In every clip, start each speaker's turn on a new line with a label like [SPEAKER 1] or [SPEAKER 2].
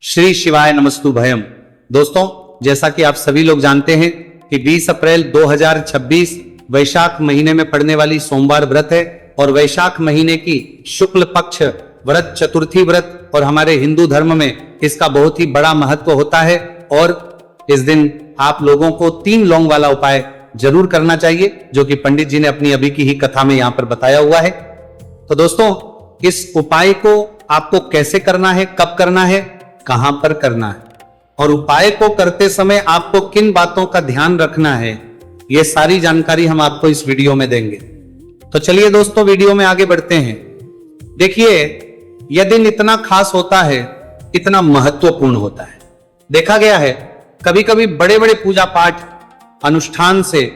[SPEAKER 1] श्री शिवाय नमस्तु भयम। दोस्तों, जैसा कि आप सभी लोग जानते हैं कि 20 अप्रैल 2026 वैशाख महीने में पड़ने वाली सोमवार व्रत है और वैशाख महीने की शुक्ल पक्ष व्रत चतुर्थी व्रत और हमारे हिंदू धर्म में इसका बहुत ही बड़ा महत्व होता है। और इस दिन आप लोगों को 3 लौंग वाला उपाय जरूर करना चाहिए, जो कि पंडित जी ने अपनी अभी की ही कथा में यहां पर बताया हुआ है। तो दोस्तों, इस उपाय को आपको कैसे करना है, कब करना है, कहां पर करना है और उपाय को करते समय आपको किन बातों का ध्यान रखना है, यह सारी जानकारी हम आपको इस वीडियो में देंगे। तो चलिए दोस्तों, वीडियो में आगे बढ़ते हैं। देखिए, यह दिन इतना खास होता है, इतना महत्वपूर्ण होता है। देखा गया है कभी कभी बड़े बड़े पूजा पाठ अनुष्ठान से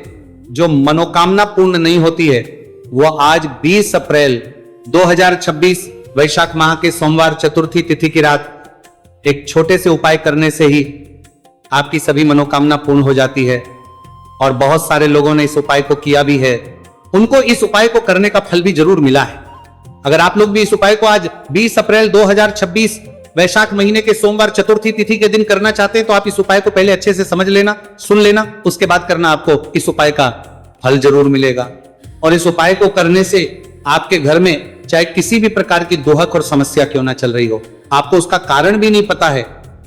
[SPEAKER 1] जो मनोकामना पूर्ण नहीं होती है, वह आज 20 अप्रैल 2026 वैशाख माह के सोमवार चतुर्थी तिथि की रात एक छोटे से उपाय करने से ही आपकी सभी मनोकामना पूर्ण हो जाती है। और बहुत सारे लोगों ने इस उपाय को किया भी है, उनको इस उपाय को करने का फल भी जरूर मिला है। अगर आप लोग भी इस उपाय को आज 20 अप्रैल 2026 वैशाख महीने के सोमवार चतुर्थी तिथि के दिन करना चाहते हैं, तो आप इस उपाय को पहले अच्छे से समझ लेना, सुन लेना, उसके बाद करना। आपको इस उपाय का फल जरूर मिलेगा। और इस उपाय को करने से आपके घर में चाहे किसी भी प्रकार की दोहक और समस्या क्यों ना चल रही हो, आपको उसका कारण भी नहीं पता है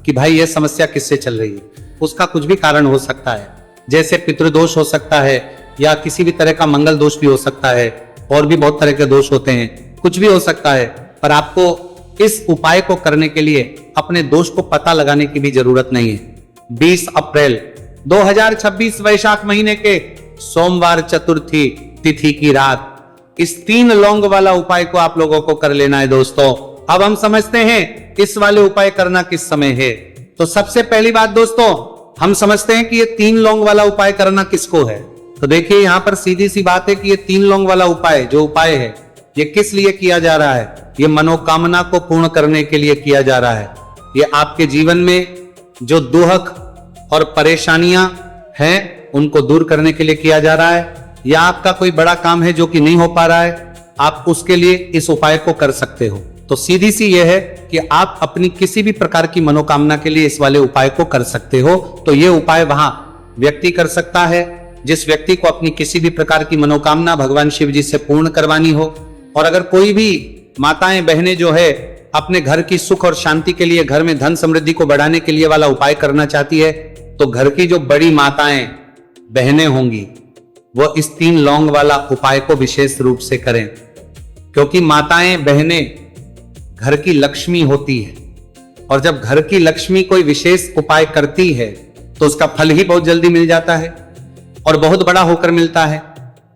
[SPEAKER 1] कि भाई यह समस्या किससे चल रही है, उसका कुछ भी कारण हो सकता है। जैसे पितृदोष हो सकता है या किसी भी तरह का मंगल दोष भी हो सकता है, और भी बहुत तरह के दोष होते हैं, कुछ भी हो सकता है। पर आपको इस उपाय को करने के लिए अपने दोष को पता लगाने की भी जरूरत नहीं है। 20 अप्रैल 2026 वैशाख महीने के सोमवार चतुर्थी तिथि की रात इस 3 लौंग वाला उपाय को आप लोगों को कर लेना है। दोस्तों, अब हम समझते हैं इस वाले उपाय करना किस समय है। तो सबसे पहली बात दोस्तों, हम समझते हैं कि ये 3 लौंग वाला उपाय करना किसको है। तो देखिए, यहां पर सीधी सी बात है कि ये 3 लौंग वाला उपाय जो उपाय है, ये किस लिए किया जा रहा है। ये मनोकामना को पूर्ण करने के लिए किया जा रहा है। ये आपके जीवन में जो दुहक और परेशानियां हैं, उनको दूर करने के लिए किया जा रहा है। या आपका कोई बड़ा काम है जो कि नहीं हो पा रहा है, आप उसके लिए इस उपाय को कर सकते हो। तो सीधी सी यह है कि आप अपनी किसी भी प्रकार की मनोकामना के लिए इस वाले उपाय को कर सकते हो। तो यह उपाय वहां व्यक्ति कर सकता है जिस व्यक्ति को अपनी किसी भी प्रकार की मनोकामना भगवान शिव जी से पूर्ण करवानी हो। और अगर कोई भी माताएं बहनें जो है अपने घर की सुख और शांति के लिए, घर में धन समृद्धि को बढ़ाने के लिए वाला उपाय करना चाहती है, तो घर की जो बड़ी माताएं बहनें होंगी वो इस 3 लौंग वाला उपाय को विशेष रूप से करें, क्योंकि माताएं बहनें घर की लक्ष्मी होती है। और जब घर की लक्ष्मी कोई विशेष उपाय करती है तो उसका फल ही बहुत जल्दी मिल जाता है और बहुत बड़ा होकर मिलता है।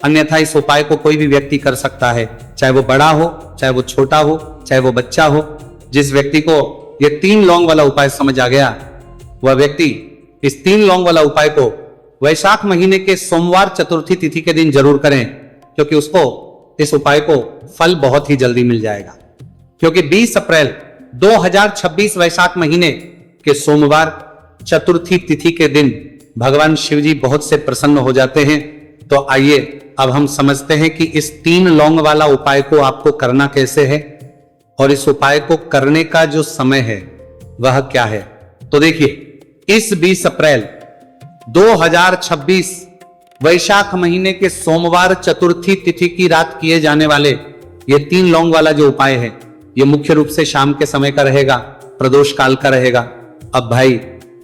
[SPEAKER 1] अन्यथा इस उपाय को कोई भी व्यक्ति कर सकता है, चाहे वो बड़ा हो, चाहे वो छोटा हो, चाहे वो बच्चा हो। जिस व्यक्ति को ये 3 लौंग वाला उपाय समझ आ गया, वह व्यक्ति इस 3 लौंग वाला उपाय को वैशाख महीने के सोमवार चतुर्थी तिथि के दिन जरूर करें, क्योंकि उसको इस उपाय को फल बहुत ही जल्दी मिल जाएगा। क्योंकि 20 अप्रैल 2026 वैशाख महीने के सोमवार चतुर्थी तिथि के दिन भगवान शिव जी बहुत से प्रसन्न हो जाते हैं। तो आइए अब हम समझते हैं कि इस 3 लौंग वाला उपाय को आपको करना कैसे है और इस उपाय को करने का जो समय है वह क्या है। तो देखिए, इस 20 अप्रैल 2026 वैशाख महीने के सोमवार चतुर्थी तिथि की रात किए जाने वाले ये 3 लौंग वाला जो उपाय है, ये मुख्य रूप से शाम के समय का रहेगा, प्रदोष काल का रहेगा। अब भाई,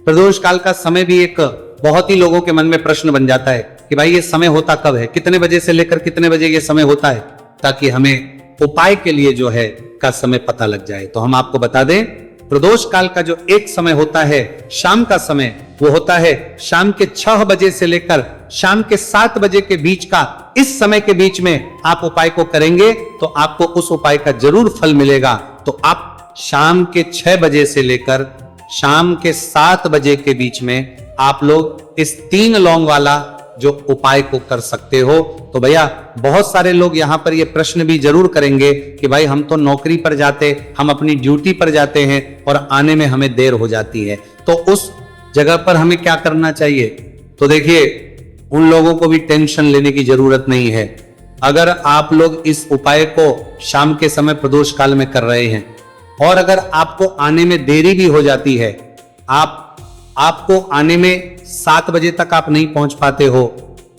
[SPEAKER 1] प्रदोष काल का समय भी एक बहुत ही लोगों के मन में प्रश्न बन जाता है कि भाई ये समय होता कब है, कितने बजे से लेकर कितने बजे ये समय होता है, ताकि हमें उपाय के लिए जो है का समय पता लग जाए। तो हम आपको बता दें, प्रदोष काल का जो एक समय होता है, शाम का समय, वो होता है शाम के 6 बजे से लेकर शाम के 7 बजे के बीच का। इस समय के बीच में आप उपाय को करेंगे तो आपको उस उपाय का जरूर फल मिलेगा। तो आप शाम के 6 बजे से लेकर शाम के 7 बजे के बीच में आप लोग इस 3 लौंग वाला जो उपाय को कर सकते हो। तो भैया, बहुत सारे लोग यहां पर ये प्रश्न भी जरूर करेंगे कि भाई हम तो नौकरी पर जाते, हम अपनी ड्यूटी पर जाते हैं और आने में हमें देर हो जाती है, तो उस जगह पर हमें क्या करना चाहिए। तो देखिए, उन लोगों को भी टेंशन लेने की जरूरत नहीं है। अगर आप लोग इस उपाय को शाम के समय प्रदोष काल में कर रहे हैं और अगर आपको आने में देरी भी हो जाती है, आपको आने में 7 बजे तक आप नहीं पहुंच पाते हो,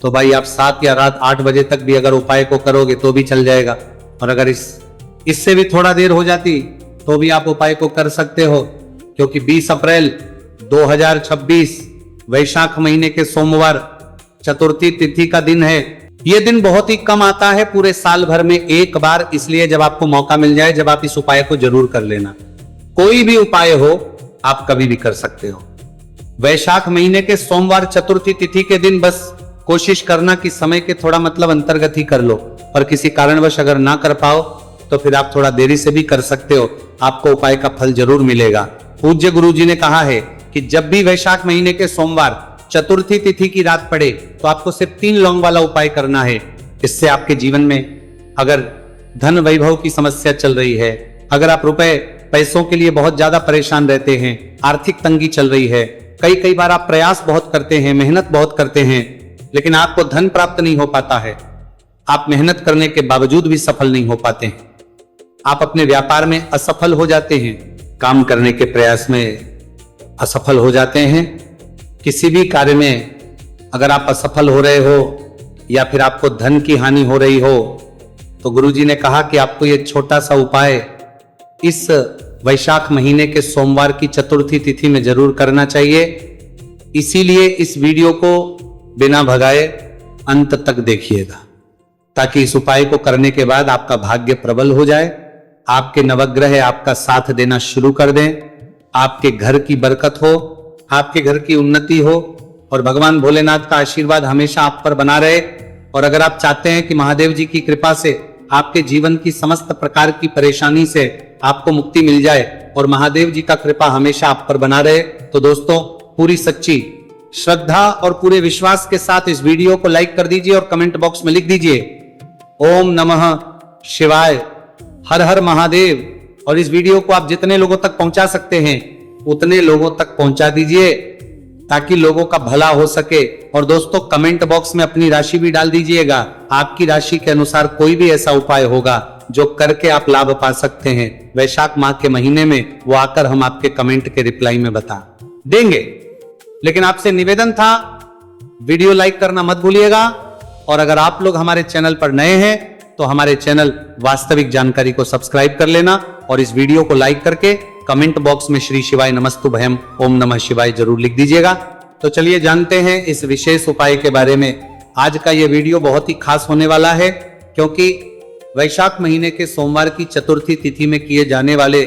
[SPEAKER 1] तो भाई आप 7 या रात 8 बजे तक भी अगर उपाय को करोगे तो भी चल जाएगा। और अगर इससे भी थोड़ा देर हो जाती तो भी आप उपाय को कर सकते हो, क्योंकि 20 अप्रैल 2026 वैशाख महीने के सोमवार चतुर्थी तिथि का दिन है। यह दिन बहुत ही कम आता है, पूरे साल भर में एक बार, इसलिए जब आपको मौका मिल जाए, जब आप इस उपाय को जरूर कर लेना। कोई भी उपाय हो आप कभी भी कर सकते हो। वैशाख महीने के सोमवार चतुर्थी तिथि के दिन बस कोशिश करना कि समय के थोड़ा मतलब अंतर्गत ही कर लो, और किसी कारणवश अगर ना कर पाओ तो फिर आप थोड़ा देरी से भी कर सकते हो, आपको उपाय का फल जरूर मिलेगा। पूज्य गुरु जी ने कहा है कि जब भी वैशाख महीने के सोमवार चतुर्थी तिथि की रात पड़े तो आपको सिर्फ 3 लौंग वाला उपाय करना है। इससे आपके जीवन में अगर धन वैभव की समस्या चल रही है, अगर आप रुपए पैसों के लिए बहुत ज्यादा परेशान रहते हैं, आर्थिक तंगी चल रही है, कई बार आप प्रयास बहुत करते हैं, मेहनत बहुत करते हैं, लेकिन आपको धन प्राप्त नहीं हो पाता है, आप मेहनत करने के बावजूद भी सफल नहीं हो पाते हैं, आप अपने व्यापार में असफल हो जाते हैं, काम करने के प्रयास में असफल हो जाते हैं, किसी भी कार्य में अगर आप असफल हो रहे हो या फिर आपको धन की हानि हो रही हो, तो गुरुजी ने कहा कि आपको ये छोटा सा उपाय इस वैशाख महीने के सोमवार की चतुर्थी तिथि में जरूर करना चाहिए। इसीलिए इस वीडियो को बिना भगाए अंत तक देखिएगा, ताकि इस उपाय को करने के बाद आपका भाग्य प्रबल हो जाए, आपके नवग्रह आपका साथ देना शुरू कर दें, आपके घर की बरकत हो, आपके घर की उन्नति हो, और भगवान भोलेनाथ का आशीर्वाद हमेशा आप पर बना रहे। और अगर आप चाहते हैं कि महादेव जी की कृपा से आपके जीवन की समस्त प्रकार की परेशानी से आपको मुक्ति मिल जाए और महादेव जी का कृपा हमेशा आप पर बना रहे, तो दोस्तों पूरी सच्ची श्रद्धा और पूरे विश्वास के साथ इस वीडियो को लाइक कर दीजिए और कमेंट बॉक्स में लिख दीजिए ओम नमः शिवाय, हर हर महादेव। और इस वीडियो को आप जितने लोगों तक पहुंचा सकते हैं उतने लोगों तक पहुंचा दीजिए, ताकि लोगों का भला हो सके। और दोस्तों कमेंट बॉक्स में अपनी राशि भी डाल दीजिएगा, आपकी राशि के अनुसार कोई भी ऐसा उपाय होगा जो करके आप लाभ पा सकते हैं वैशाख माह के महीने में, वो आकर हम आपके कमेंट के रिप्लाई में बता देंगे। लेकिन आपसे निवेदन था, वीडियो लाइक करना मत भूलिएगा, और अगर आप लोग हमारे चैनल पर नए हैं तो हमारे चैनल वास्तविक जानकारी को सब्सक्राइब कर लेना, और इस वीडियो को लाइक करके कमेंट बॉक्स में श्री शिवाय नमस्तु भयम ओम नमः शिवाय जरूर लिख दीजिएगा। तो चलिए जानते हैं इस विशेष उपाय के बारे में। आज का यह वीडियो बहुत ही खास होने वाला है, क्योंकि वैशाख महीने के सोमवार की चतुर्थी तिथि में किए जाने वाले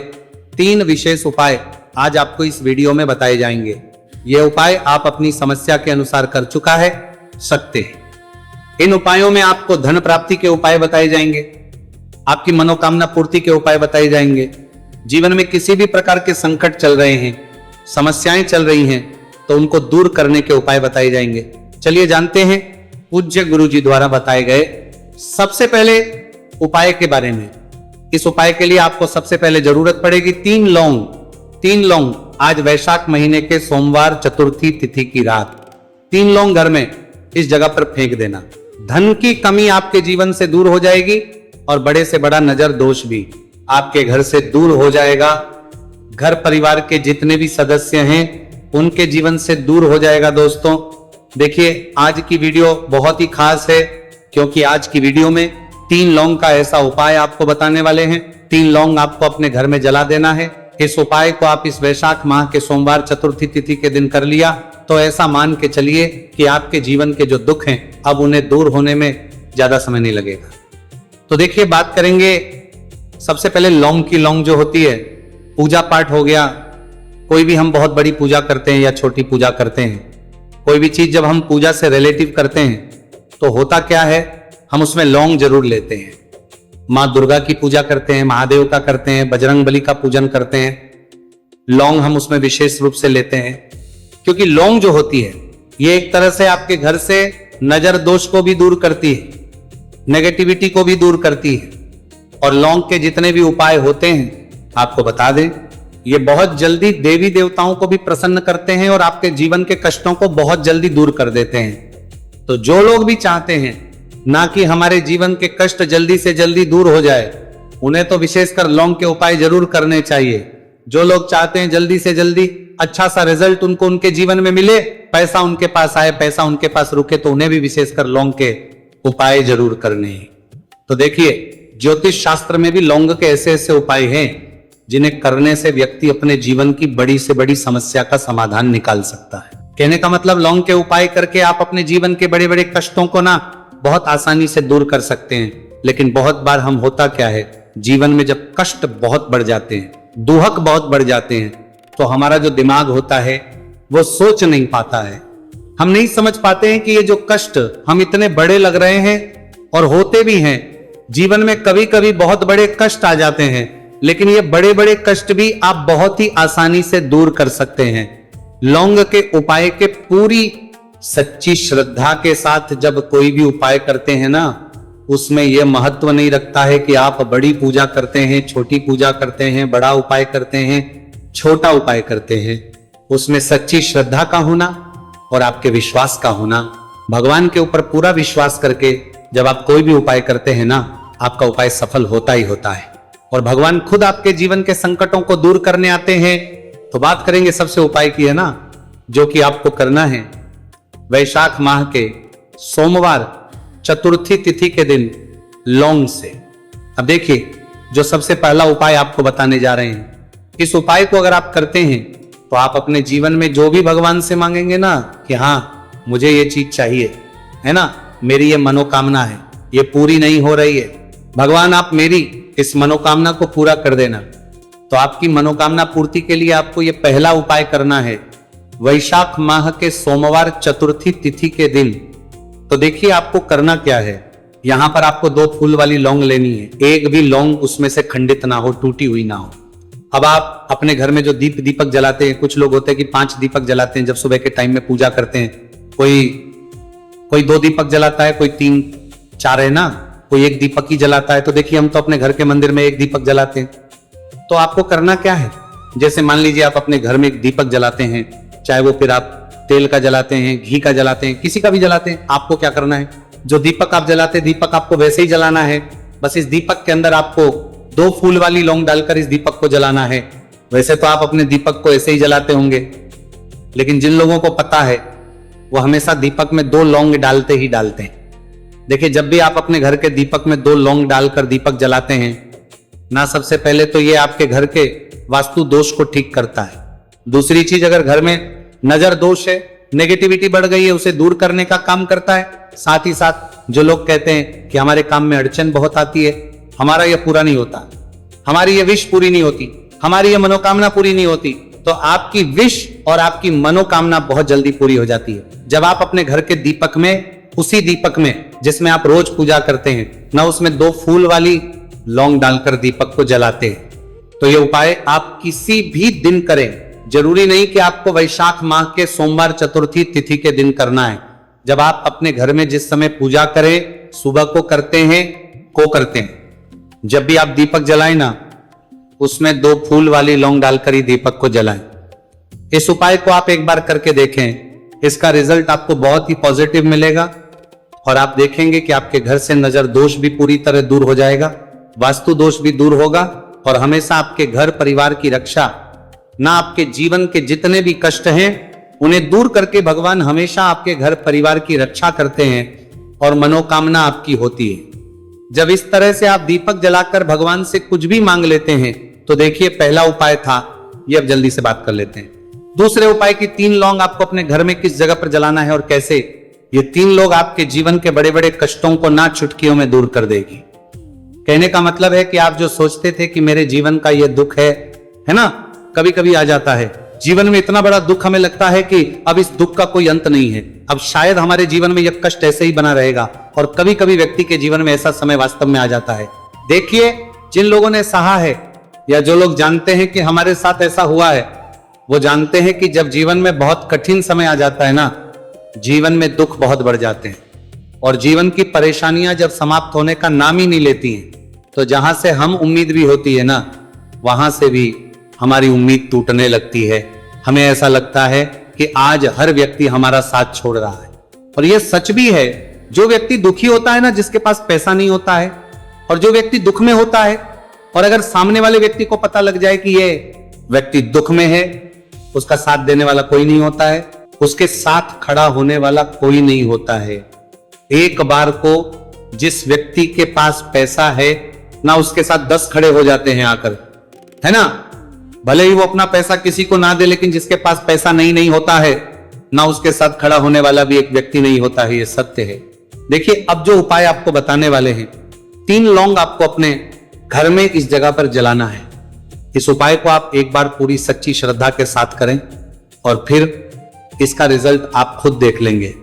[SPEAKER 1] 3 विशेष उपाय आज आपको इस वीडियो में बताए जाएंगे। ये उपाय आप अपनी समस्या के अनुसार कर चुका है सकते हैं। इन उपायों में आपको धन प्राप्ति के उपाय बताए जाएंगे, आपकी मनोकामना पूर्ति के उपाय बताए जाएंगे, जीवन में किसी भी प्रकार के संकट चल रहे हैं, समस्याएं चल रही हैं, तो उनको दूर करने के उपाय बताए जाएंगे। चलिए जानते हैं पूज्य गुरु जी द्वारा बताए गए सबसे पहले उपाय के बारे में। इस उपाय के लिए आपको सबसे पहले जरूरत पड़ेगी 3 लौंग। 3 लौंग आज वैशाख महीने के सोमवार चतुर्थी तिथि की रात 3 लौंग घर में इस जगह पर फेंक देना। धन की कमी आपके जीवन से दूर हो जाएगी, और बड़े से बड़ा नजर दोष भी आपके घर से दूर हो जाएगा। घर परिवार के जितने भी सदस्य हैं उनके जीवन से दूर हो जाएगा। दोस्तों देखिए आज की वीडियो बहुत ही खास है, क्योंकि आज की वीडियो में 3 लौंग का ऐसा उपाय आपको बताने वाले हैं। 3 लौंग आपको अपने घर में जला देना है। इस उपाय को आप इस वैशाख माह के सोमवार चतुर्थी तिथि के दिन कर लिया तो ऐसा मान के चलिए कि आपके जीवन के जो दुख हैं अब उन्हें दूर होने में ज्यादा समय नहीं लगेगा। तो देखिए बात करेंगे सबसे पहले लौंग की। लौंग जो होती है, पूजा पाठ हो गया, कोई भी हम बहुत बड़ी पूजा करते हैं या छोटी पूजा करते हैं, कोई भी चीज जब हम पूजा से रिलेटिव करते हैं तो होता क्या है, हम उसमें लौंग जरूर लेते हैं। माँ दुर्गा की पूजा करते हैं, महादेव का करते हैं, बजरंग बली का पूजन करते हैं, लौंग हम उसमें विशेष रूप से लेते हैं, क्योंकि लौंग जो होती है ये एक तरह से आपके घर से नजर दोष को भी दूर करती है, नेगेटिविटी को भी दूर करती है। और लौंग के जितने भी उपाय होते हैं आपको बता दें, ये बहुत जल्दी देवी देवताओं को भी प्रसन्न करते हैं और आपके जीवन के कष्टों को बहुत जल्दी दूर कर देते हैं। तो जो लोग भी चाहते हैं ना कि हमारे जीवन के कष्ट जल्दी से जल्दी दूर हो जाए, उन्हें तो विशेषकर लौंग के उपाय जरूर करने चाहिए। जो लोग चाहते हैं जल्दी से जल्दी अच्छा सा रिजल्ट उनको उनके जीवन में मिले, पैसा उनके पास आए, पैसा उनके पास रुके, तो उन्हें भी विशेषकर लौंग के उपाय जरूर करने हैं। तो देखिए, ज्योतिष शास्त्र में भी लौंग के ऐसे ऐसे उपाय हैं जिन्हें करने से व्यक्ति अपने जीवन की बड़ी से बड़ी समस्या का समाधान निकाल सकता है। कहने का मतलब लौंग के उपाय करके आप अपने जीवन के बड़े बड़े कष्टों को ना बहुत आसानी से दूर कर सकते हैं। लेकिन बहुत बार हम होता क्या है, जीवन में जब कष्ट बहुत बढ़ जाते हैं, दुहक बहुत बढ़ जाते हैं, तो हमारा जो दिमाग होता है वो सोच नहीं पाता है। हम नहीं समझ पाते हैं कि ये जो कष्ट हम इतने बड़े लग रहे हैं और होते भी हैं। जीवन में कभी कभी बहुत बड़े कष्ट आ जाते हैं, लेकिन ये बड़े बड़े कष्ट भी आप बहुत ही आसानी से दूर कर सकते हैं लौंग के उपाय के पूरी सच्ची श्रद्धा के साथ। जब कोई भी उपाय करते हैं ना, उसमें यह महत्व नहीं रखता है कि आप बड़ी पूजा करते हैं, छोटी पूजा करते हैं, बड़ा उपाय करते हैं, छोटा उपाय करते हैं। उसमें सच्ची श्रद्धा का होना और आपके विश्वास का होना, भगवान के ऊपर पूरा विश्वास करके जब आप कोई भी उपाय करते हैं ना, आपका उपाय सफल होता ही होता है और भगवान खुद आपके जीवन के संकटों को दूर करने आते हैं। तो बात करेंगे सबसे उपाय की है ना, जो कि आपको करना है वैशाख माह के सोमवार चतुर्थी तिथि के दिन लौंग से। अब देखिए, जो सबसे पहला उपाय आपको बताने जा रहे हैं, इस उपाय को अगर आप करते हैं तो आप अपने जीवन में जो भी भगवान से मांगेंगे ना कि हाँ मुझे ये चीज चाहिए, है ना, मेरी ये मनोकामना है, ये पूरी नहीं हो रही है, भगवान आप मेरी इस मनोकामना को पूरा कर देना। तो आपकी मनोकामना पूर्ति के लिए आपको ये पहला उपाय करना है वैशाख माह के सोमवार चतुर्थी तिथि के दिन। तो देखिए आपको करना क्या है, यहां पर आपको 2 फूल वाली लौंग लेनी है। एक भी लौंग उसमें से खंडित ना हो, टूटी हुई ना हो। अब आप अपने घर में जो दीपक जलाते हैं, कुछ लोग होते हैं कि 5 दीपक जलाते हैं जब सुबह के टाइम में पूजा करते हैं। कोई 2 दीपक जलाता है, कोई 3-4 है ना, कोई 1 दीपक ही जलाता है। तो देखिए हम तो अपने घर के मंदिर में 1 दीपक जलाते हैं। तो आपको करना क्या है, जैसे मान लीजिए आप अपने घर में 1 दीपक जलाते हैं, चाहे वो फिर आप तेल का जलाते हैं, घी का जलाते हैं, किसी का भी जलाते हैं, आपको क्या करना है, जो दीपक आप जलाते हैं दीपक आपको वैसे ही जलाना है। बस इस दीपक के अंदर आपको 2 फूल वाली लौंग डालकर इस दीपक को जलाना है। वैसे तो आप अपने दीपक को ऐसे ही जलाते होंगे, लेकिन जिन लोगों को पता है वो हमेशा दीपक में 2 लौंग डालते ही डालते हैं। देखिए, जब भी आप अपने घर के दीपक में 2 लौंग डालकर दीपक जलाते हैं ना, सबसे पहले तो ये आपके घर के वास्तु दोष को ठीक करता है। दूसरी चीज, अगर घर में नजर दोष है, नेगेटिविटी बढ़ गई है, उसे दूर करने का काम करता है। साथ ही साथ जो लोग कहते हैं कि हमारे काम में अड़चन बहुत आती है, हमारा यह पूरा नहीं होता, हमारी ये विश पूरी नहीं होती, हमारी ये मनोकामना पूरी नहीं होती, तो आपकी विश और आपकी मनोकामना बहुत जल्दी पूरी हो जाती है जब आप अपने घर के दीपक में, उसी दीपक में जिसमें आप रोज पूजा करते हैं ना, उसमें 2 फूल वाली लौंग डालकर दीपक को जलाते हैं। तो ये उपाय आप किसी भी दिन करें, जरूरी नहीं कि आपको वैशाख माह के सोमवार चतुर्थी तिथि के दिन करना है। जब आप अपने घर में जिस समय पूजा करें, सुबह को करते हैं, जब भी आप दीपक जलाएं ना, उसमें 2 फूल वाली लौंग डालकर ही दीपक को जलाएं। इस उपाय को आप एक बार करके देखें, इसका रिजल्ट आपको बहुत ही पॉजिटिव मिलेगा और आप देखेंगे कि आपके घर से नजर दोष भी पूरी तरह दूर हो जाएगा, वास्तु दोष भी दूर होगा और हमेशा आपके घर परिवार की रक्षा ना, आपके जीवन के जितने भी कष्ट हैं उन्हें दूर करके भगवान हमेशा आपके घर परिवार की रक्षा करते हैं और मनोकामना आपकी होती है। जब इस तरह से आप दीपक जलाकर भगवान से कुछ भी मांग लेते हैं, तो देखिए पहला उपाय था ये, अब जल्दी से बात कर लेते हैं। दूसरे उपाय की 3 लौंग आपको अपने घर में किस जगह पर जलाना है और कैसे, ये 3 लोग आपके जीवन के बड़े बड़े कष्टों को ना चुटकियों में दूर कर देगी। कहने का मतलब है कि आप जो सोचते थे कि मेरे जीवन का ये दुख है ना, कभी कभी आ जाता है जीवन में इतना बड़ा दुख, हमें लगता है कि अब इस दुख का कोई अंत नहीं है, अब शायद हमारे जीवन में यह कष्ट ऐसे ही बना रहेगा। और कभी कभी व्यक्ति के जीवन में ऐसा समय वास्तव में आ जाता है। देखिए, जिन लोगों ने सहा है या जो लोग जानते हैं कि हमारे साथ ऐसा हुआ है, वो जानते हैं कि जब जीवन में बहुत कठिन समय आ जाता है ना, जीवन में दुख बहुत बढ़ जाते हैं और जीवन की परेशानियां जब समाप्त होने का नाम ही नहीं लेती हैं, तो जहां से हम उम्मीद भी होती है ना, वहां से भी हमारी उम्मीद टूटने लगती है। हमें ऐसा लगता है कि आज हर व्यक्ति हमारा साथ छोड़ रहा है। और यह सच भी है, जो व्यक्ति दुखी होता है ना, जिसके पास पैसा नहीं होता है, और जो व्यक्ति दुख में होता है और अगर सामने वाले व्यक्ति को पता लग जाए कि ये व्यक्ति दुख में है, उसका साथ देने वाला कोई नहीं होता है, उसके साथ खड़ा होने वाला कोई नहीं होता है। एक बार को जिस व्यक्ति के पास पैसा है ना, उसके साथ 10 खड़े हो जाते हैं आकर, है ना। भले ही वो अपना पैसा किसी को ना दे, लेकिन जिसके पास पैसा नहीं होता है ना, उसके साथ खड़ा होने वाला भी एक व्यक्ति नहीं होता है। ये सत्य है। देखिए, अब जो उपाय आपको बताने वाले हैं, 3 लौंग आपको अपने घर में इस जगह पर जलाना है। इस उपाय को आप एक बार पूरी सच्ची श्रद्धा के साथ करें और फिर इसका रिजल्ट आप खुद देख लेंगे।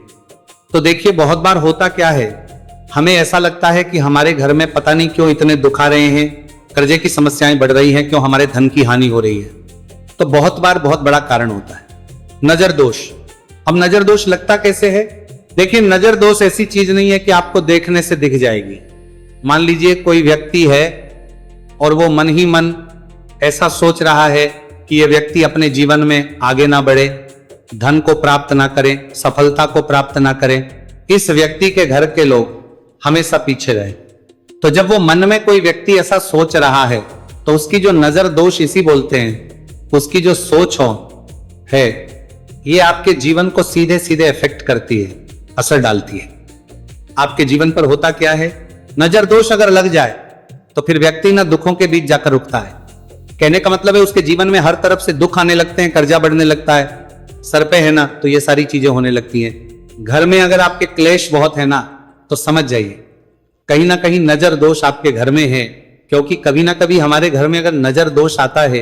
[SPEAKER 1] तो देखिए, बहुत बार होता क्या है, हमें ऐसा लगता है कि हमारे घर में पता नहीं क्यों इतने दुख आ रहे हैं, कर्जे की समस्याएं बढ़ रही हैं, क्यों हमारे धन की हानि हो रही है। तो बहुत बार बहुत बड़ा कारण होता है नजर दोष। अब नजर दोष लगता कैसे है? देखिए, नजर दोष ऐसी चीज नहीं है कि आपको देखने से दिख जाएगी। मान लीजिए कोई व्यक्ति है और वो मन ही मन ऐसा सोच रहा है कि ये व्यक्ति अपने जीवन में आगे ना बढ़े, धन को प्राप्त ना करे, सफलता को प्राप्त ना करे, इस व्यक्ति के घर के लोग हमेशा पीछे रहे। तो जब वो मन में कोई व्यक्ति ऐसा सोच रहा है तो उसकी जो नजर दोष इसी बोलते हैं, उसकी जो सोच है ये आपके जीवन को सीधे सीधे इफेक्ट करती है, असर डालती है। आपके जीवन पर होता क्या है, नजर दोष अगर लग जाए तो फिर व्यक्ति ना दुखों के बीच जाकर रुकता है। कहने का मतलब है उसके जीवन में हर तरफ से दुख आने लगते हैं, कर्जा बढ़ने लगता है, सर पे है ना तो ये सारी चीजें होने लगती हैं। घर में अगर आपके क्लेश बहुत है ना तो समझ जाइए कहीं ना कहीं नजर दोष आपके घर में है। क्योंकि कभी ना कभी हमारे घर में अगर नजर दोष आता है,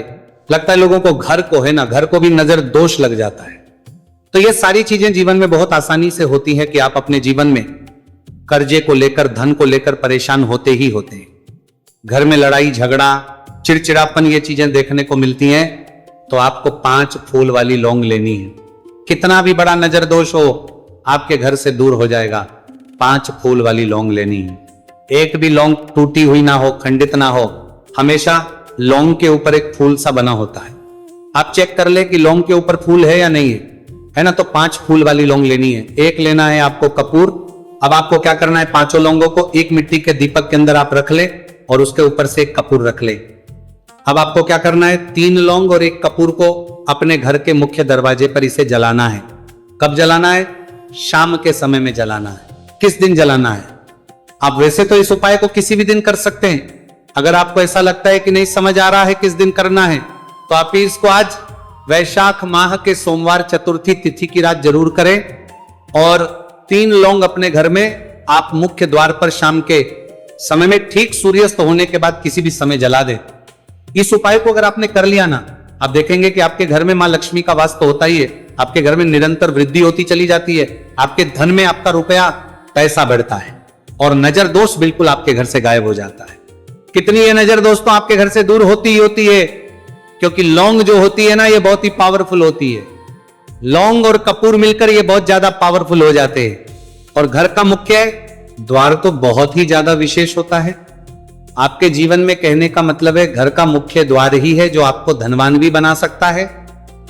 [SPEAKER 1] लगता है लोगों को घर को है ना, घर को भी नजर दोष लग जाता है। तो ये सारी चीजें जीवन में बहुत आसानी से होती है कि आप अपने जीवन में कर्जे को लेकर, धन को लेकर परेशान होते ही होते हैं। घर में लड़ाई झगड़ा, चिड़चिड़ापन, ये चीजें देखने को मिलती हैं। तो आपको 5 फूल वाली लौंग लेनी है। कितना भी बड़ा नजर दोष हो आपके घर से दूर हो जाएगा। 5 फूल वाली लौंग लेनी है। एक भी लौंग टूटी हुई ना हो, खंडित ना हो। हमेशा लौंग के ऊपर एक फूल सा बना होता है। आप चेक कर ले कि लौंग के ऊपर फूल है या नहीं है ना। तो 5 फूल वाली लौंग लेनी है। एक लेना है आपको कपूर। अब आपको क्या करना है, 5 लौंगों को एक मिट्टी के दीपक के अंदर आप रख ले और उसके ऊपर से एक कपूर रख ले। अब आपको क्या करना है, 3 लौंग और एक कपूर को अपने घर के मुख्य दरवाजे पर इसे जलाना है। कब जलाना है? शाम के समय में जलाना है। किस दिन जलाना है? आप वैसे तो इस उपाय को किसी भी दिन कर सकते हैं। अगर आपको ऐसा लगता है कि नहीं समझ आ रहा है किस दिन करना है, तो आप इसको आज वैशाख माह के सोमवार चतुर्थी तिथि की रात जरूर करें। और 3 लौंग अपने घर में आप मुख्य द्वार पर शाम के समय में ठीक सूर्यास्त होने के बाद किसी भी समय जला दें। इस उपाय को अगर आपने कर लिया ना, आप देखेंगे कि आपके घर में मां लक्ष्मी का वास तो होता ही है। आपके घर में निरंतर वृद्धि होती चली जाती है। आपके धन में आपका रुपया पैसा बढ़ता है और नजर दोष बिल्कुल आपके घर से गायब हो जाता है। कितनी ये नजर दोस्तों आपके घर से दूर होती ही होती है, क्योंकि लौंग जो होती है ना, ये बहुत ही पावरफुल होती है। लौंग और कपूर मिलकर ये बहुत ज्यादा पावरफुल हो जाते हैं। और घर का मुख्य द्वार तो बहुत ही ज्यादा विशेष होता है आपके जीवन में। कहने का मतलब है घर का मुख्य द्वार ही है जो आपको धनवान भी बना सकता है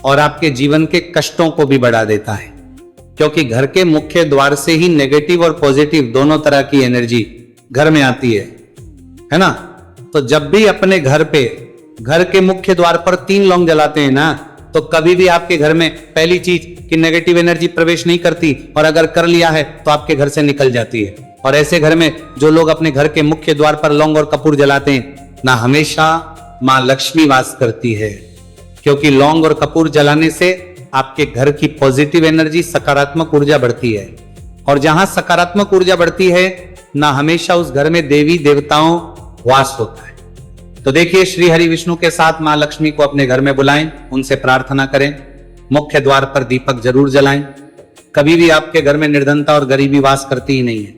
[SPEAKER 1] और आपके जीवन के कष्टों को भी बढ़ा देता है। क्योंकि घर के मुख्य द्वार से ही नेगेटिव और पॉजिटिव दोनों तरह की एनर्जी घर में आती है ना। तो जब भी अपने घर पे, घर के मुख्य द्वार पर 3 लौंग जलाते हैं ना, तो कभी भी आपके घर में पहली चीज कि नेगेटिव एनर्जी प्रवेश नहीं करती, और अगर कर लिया है तो आपके घर से निकल जाती है। और ऐसे घर में जो लोग अपने घर के मुख्य द्वार पर लौंग और कपूर जलाते हैं ना, हमेशा मां लक्ष्मी वास करती है। क्योंकि लौंग और कपूर जलाने से आपके घर की पॉजिटिव एनर्जी, सकारात्मक ऊर्जा बढ़ती है। और जहां सकारात्मक ऊर्जा बढ़ती है ना, हमेशा उस घर में देवी देवताओं वास होता है। तो देखिए, श्री हरि विष्णु के साथ मां लक्ष्मी को अपने घर में बुलाएं, उनसे प्रार्थना करें, मुख्य द्वार पर दीपक जरूर जलाएं। कभी भी आपके घर में निर्धनता और गरीबी वास करती ही नहीं है।